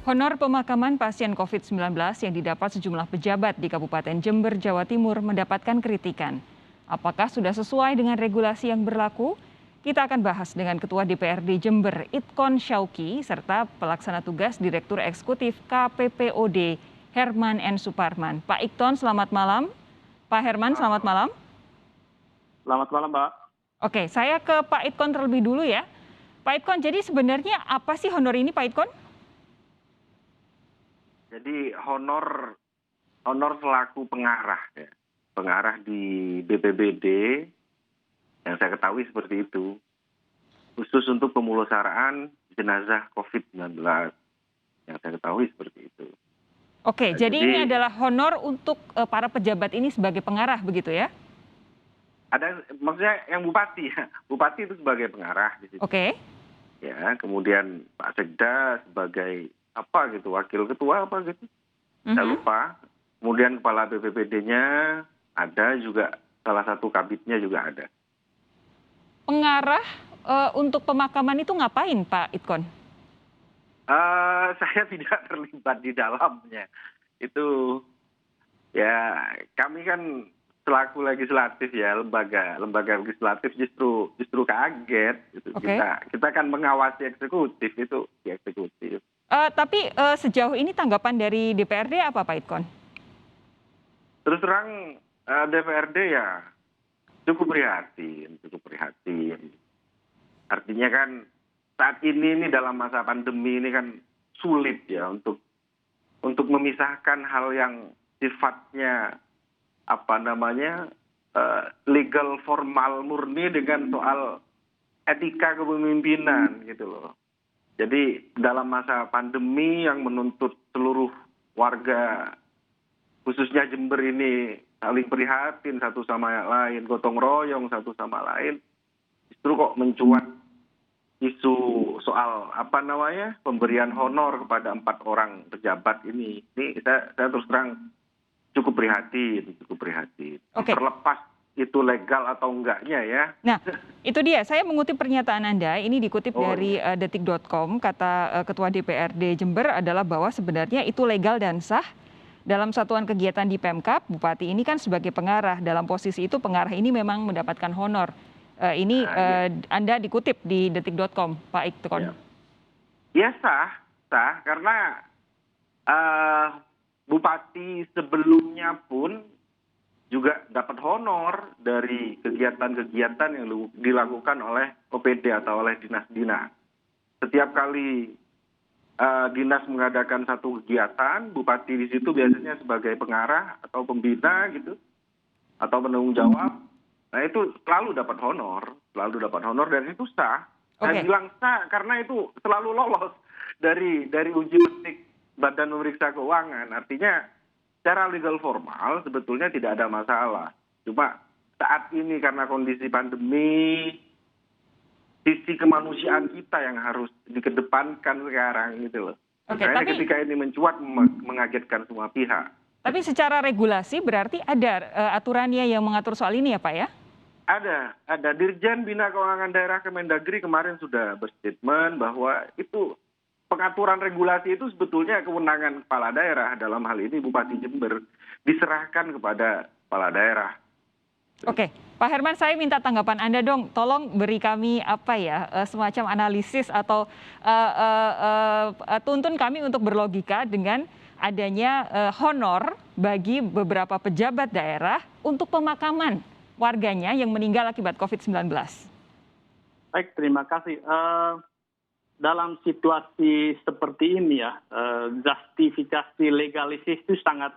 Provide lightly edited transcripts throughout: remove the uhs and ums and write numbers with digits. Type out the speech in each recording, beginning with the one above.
Honor pemakaman pasien COVID-19 yang didapat sejumlah pejabat di Kabupaten Jember, Jawa Timur mendapatkan kritikan. Apakah sudah sesuai dengan regulasi yang berlaku? Kita akan bahas dengan Ketua DPRD Jember, Itkon Syauki, serta Pelaksana Tugas Direktur Eksekutif KPPOD, Herman N. Suparman. Pak Itkon, selamat malam. Pak Herman, selamat malam. Selamat malam, Mbak. Oke, saya ke Pak Itkon terlebih dulu ya. Pak Itkon, jadi sebenarnya apa sih honor ini, Pak Itkon? Jadi honor selaku pengarah, ya. Pengarah di BPBD yang saya ketahui seperti itu, khusus untuk pemulasaraan jenazah COVID-19 yang saya ketahui seperti itu. Oke, jadi ini adalah honor untuk para pejabat ini sebagai pengarah begitu ya? Ada maksudnya yang bupati ya, bupati itu sebagai pengarah di situ. Oke. Ya, kemudian Pak Sekda sebagai apa gitu, wakil ketua apa gitu, saya lupa. Kemudian kepala BPBD-nya ada juga, salah satu kabitnya juga ada. Pengarah untuk pemakaman itu ngapain, Pak Itkon? Saya tidak terlibat di dalamnya. Itu ya kami kan selaku legislatif ya, lembaga legislatif justru kaget gitu. Oke. Kita kan mengawasi eksekutif, itu di eksekutif. Tapi sejauh ini tanggapan dari DPRD apa, Pak Itkon? Terus terang DPRD ya cukup prihatin. Artinya kan saat ini dalam masa pandemi ini kan sulit ya untuk memisahkan hal yang sifatnya legal formal murni dengan soal etika kepemimpinan gitu loh. Jadi dalam masa pandemi yang menuntut seluruh warga khususnya Jember ini saling prihatin satu sama lain, gotong royong satu sama lain, justru kok mencuat isu soal pemberian honor kepada 4 orang pejabat ini. Ini saya terus terang cukup prihatin. Oke. Terlepas itu legal atau enggaknya ya. Nah, itu dia. Saya mengutip pernyataan Anda, ini dikutip dari detik.com, kata Ketua DPRD Jember adalah bahwa sebenarnya itu legal dan sah. Dalam satuan kegiatan di Pemkab, Bupati ini kan sebagai pengarah. Dalam posisi itu pengarah ini memang mendapatkan honor. Ini Anda dikutip di detik.com, Pak Itkon. Ya sah karena Bupati sebelumnya pun juga dapat honor dari kegiatan-kegiatan yang dilakukan oleh OPD atau oleh dinas-dinas. Setiap kali dinas mengadakan satu kegiatan, bupati di situ biasanya sebagai pengarah atau pembina gitu, atau penanggung jawab. Nah itu selalu dapat honor dan itu sah. Saya bilang sah karena itu selalu lolos dari uji petik Badan Pemeriksa Keuangan. Artinya secara legal formal sebetulnya tidak ada masalah. Cuma saat ini karena kondisi pandemi, sisi kemanusiaan kita yang harus dikedepankan sekarang gitu loh. Makanya ketika ini mencuat mengagetkan semua pihak. Tapi secara regulasi berarti ada aturannya yang mengatur soal ini ya Pak ya? Ada. Dirjen Bina Keuangan Daerah Kemendagri kemarin sudah berstatement bahwa itu pengaturan regulasi itu sebetulnya kewenangan kepala daerah, dalam hal ini Bupati Jember, diserahkan kepada kepala daerah. Oke, Pak Herman, saya minta tanggapan Anda dong. Tolong beri kami semacam analisis atau tuntun kami untuk berlogika dengan adanya honor bagi beberapa pejabat daerah untuk pemakaman warganya yang meninggal akibat COVID-19. Baik, terima kasih. Dalam situasi seperti ini ya, justifikasi legalisis itu sangat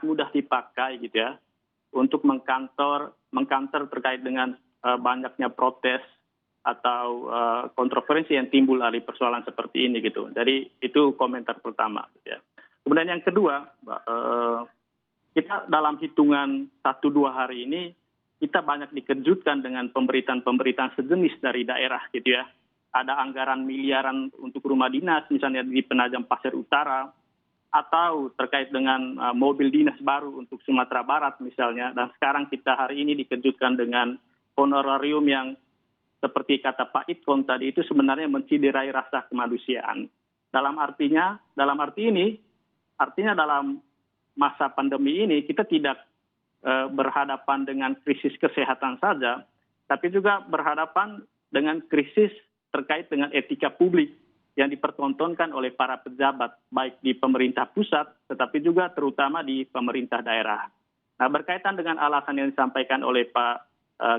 mudah dipakai gitu ya, untuk mengkantor terkait dengan banyaknya protes atau kontroversi yang timbul dari persoalan seperti ini gitu. Jadi itu komentar pertama gitu ya. Kemudian yang kedua, kita dalam hitungan 1-2 hari ini kita banyak dikejutkan dengan pemberitaan sejenis dari daerah gitu ya. Ada anggaran miliaran untuk rumah dinas misalnya di Penajam Pasir Utara, atau terkait dengan mobil dinas baru untuk Sumatera Barat misalnya. Dan sekarang kita hari ini dikejutkan dengan honorarium yang seperti kata Pak Itkon tadi itu sebenarnya menciderai rasa kemanusiaan. Dalam dalam masa pandemi ini kita tidak berhadapan dengan krisis kesehatan saja, tapi juga berhadapan dengan krisis terkait dengan etika publik yang dipertontonkan oleh para pejabat, baik di pemerintah pusat, tetapi juga terutama di pemerintah daerah. Nah, berkaitan dengan alasan yang disampaikan oleh Pak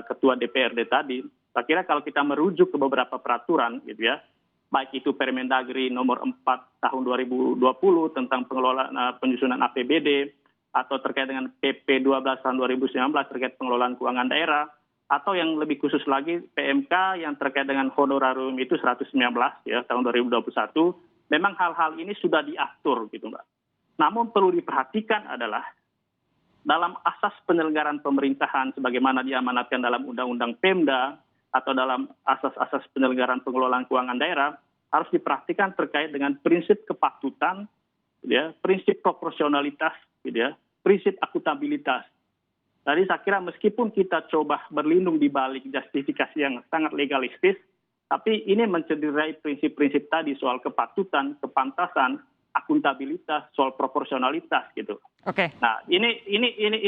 Ketua DPRD tadi, saya kira kalau kita merujuk ke beberapa peraturan, gitu ya, baik itu Permendagri nomor 4 tahun 2020 tentang pengelolaan penyusunan APBD, atau terkait dengan PP 12 tahun 2019 terkait pengelolaan keuangan daerah, atau yang lebih khusus lagi PMK yang terkait dengan honorarium itu 119 ya tahun 2021, memang hal-hal ini sudah diatur gitu Mbak. Namun perlu diperhatikan adalah dalam asas penyelenggaraan pemerintahan sebagaimana diamanatkan dalam Undang-Undang Pemda atau dalam asas-asas penyelenggaraan pengelolaan keuangan daerah harus diperhatikan terkait dengan prinsip kepatutan, gitu ya, prinsip proporsionalitas, gitu ya, prinsip akuntabilitas. Jadi saya kira meskipun kita coba berlindung di balik justifikasi yang sangat legalistis, tapi ini mencederai prinsip-prinsip tadi soal kepatutan, kepantasan, akuntabilitas, soal proporsionalitas gitu. Oke. Nah, ini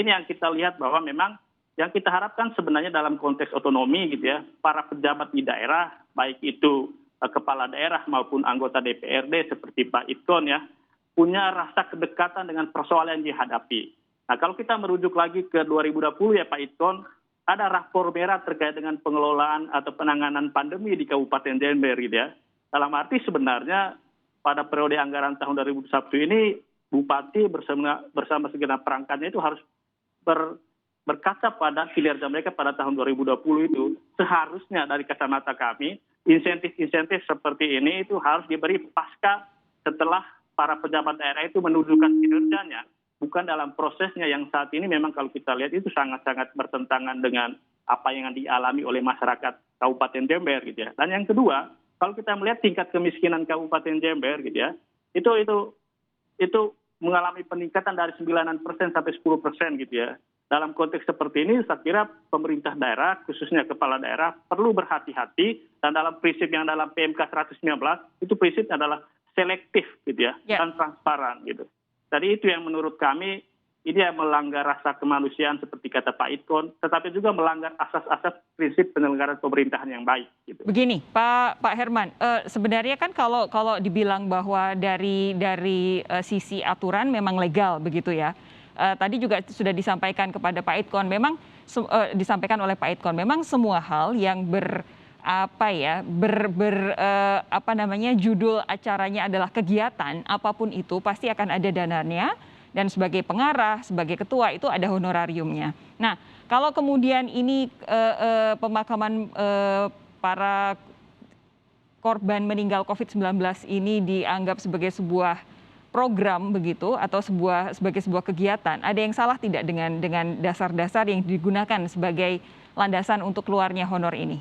yang kita lihat bahwa memang yang kita harapkan sebenarnya dalam konteks otonomi gitu ya, para pejabat di daerah, baik itu kepala daerah maupun anggota DPRD seperti Pak Idkon ya, punya rasa kedekatan dengan persoalan yang dihadapi. Nah, kalau kita merujuk lagi ke 2020 ya Pak Idkon, ada rapor merah terkait dengan pengelolaan atau penanganan pandemi di Kabupaten Jember gitu ya. Dalam arti sebenarnya pada periode anggaran tahun 2021 ini Bupati bersama segenap perangkatnya itu harus berkaca pada kinerja mereka pada tahun 2020 itu. Seharusnya dari kacamata kami, insentif-insentif seperti ini itu harus diberi pasca setelah para pejabat daerah itu menunjukkan kinerjanya. Bukan dalam prosesnya yang saat ini memang kalau kita lihat itu sangat-sangat bertentangan dengan apa yang dialami oleh masyarakat Kabupaten Jember gitu ya. Dan yang kedua, kalau kita melihat tingkat kemiskinan Kabupaten Jember gitu ya, itu mengalami peningkatan dari 9% sampai 10% gitu ya. Dalam konteks seperti ini, saya kira pemerintah daerah, khususnya kepala daerah, perlu berhati-hati dan dalam prinsip yang dalam PMK 119 itu prinsipnya adalah selektif gitu ya, dan transparan gitu. Jadi itu yang menurut kami ini yang melanggar rasa kemanusiaan seperti kata Pak Idkon, tetapi juga melanggar asas-asas prinsip penyelenggaraan pemerintahan yang baik. Gitu. Begini, Pak Herman, sebenarnya kan kalau dibilang bahwa dari sisi aturan memang legal begitu ya. Tadi juga sudah disampaikan kepada Pak Idkon, memang disampaikan oleh Pak Idkon, memang semua hal yang judul acaranya adalah kegiatan apapun itu pasti akan ada dananya dan sebagai pengarah, sebagai ketua itu ada honorariumnya. Nah, kalau kemudian ini pemakaman para korban meninggal COVID-19 ini dianggap sebagai sebuah program begitu atau sebagai sebuah kegiatan, ada yang salah tidak dengan dasar-dasar yang digunakan sebagai landasan untuk keluarnya honor ini?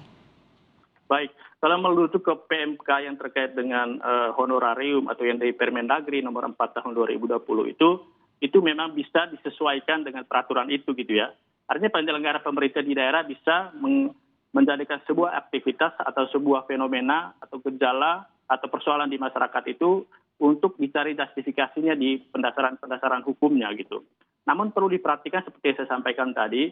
Baik, kalau merujuk ke PMK yang terkait dengan honorarium atau yang dari Permendagri nomor 4 tahun 2020 itu memang bisa disesuaikan dengan peraturan itu gitu ya. Artinya penyelenggara pemerintah di daerah bisa menjadikan sebuah aktivitas atau sebuah fenomena atau gejala atau persoalan di masyarakat itu untuk dicari justifikasinya di pendasaran hukumnya gitu. Namun perlu diperhatikan seperti yang saya sampaikan tadi,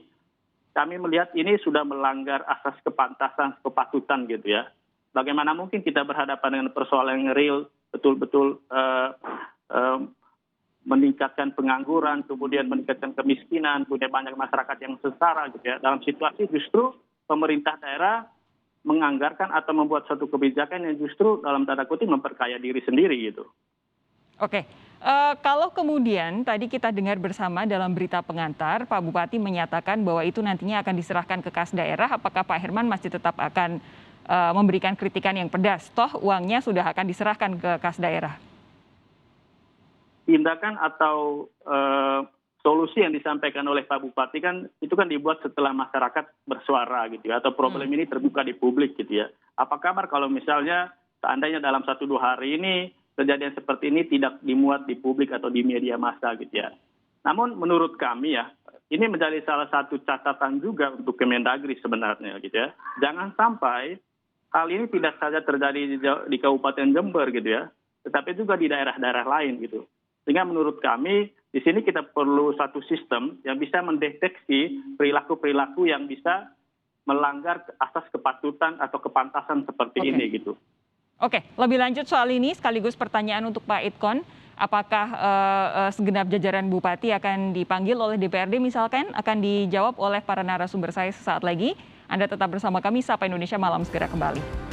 kami melihat ini sudah melanggar asas kepantasan, kepatutan gitu ya. Bagaimana mungkin kita berhadapan dengan persoalan yang real, betul-betul meningkatkan pengangguran, kemudian meningkatkan kemiskinan, punya banyak masyarakat yang sengsara gitu ya. Dalam situasi justru pemerintah daerah menganggarkan atau membuat suatu kebijakan yang justru dalam tanda kutip memperkaya diri sendiri gitu. Oke. Kalau kemudian tadi kita dengar bersama dalam berita pengantar, Pak Bupati menyatakan bahwa itu nantinya akan diserahkan ke kas daerah, apakah Pak Herman masih tetap akan memberikan kritikan yang pedas? Toh uangnya sudah akan diserahkan ke kas daerah. Tindakan atau solusi yang disampaikan oleh Pak Bupati kan itu kan dibuat setelah masyarakat bersuara gitu ya, atau problem ini terbuka di publik gitu ya. Apa kabar kalau misalnya seandainya dalam 1-2 hari ini kejadian seperti ini tidak dimuat di publik atau di media massa gitu ya. Namun menurut kami ya, ini menjadi salah satu catatan juga untuk Kemendagri sebenarnya gitu ya. Jangan sampai hal ini tidak saja terjadi di Kabupaten Jember gitu ya, tetapi juga di daerah-daerah lain gitu. Sehingga menurut kami di sini kita perlu satu sistem yang bisa mendeteksi perilaku-perilaku yang bisa melanggar asas kepatutan atau kepantasan seperti ini gitu. Oke, lebih lanjut soal ini sekaligus pertanyaan untuk Pak Idkon, apakah segenap jajaran Bupati akan dipanggil oleh DPRD misalkan, akan dijawab oleh para narasumber saya sesaat lagi. Anda tetap bersama kami, Sapa Indonesia Malam segera kembali.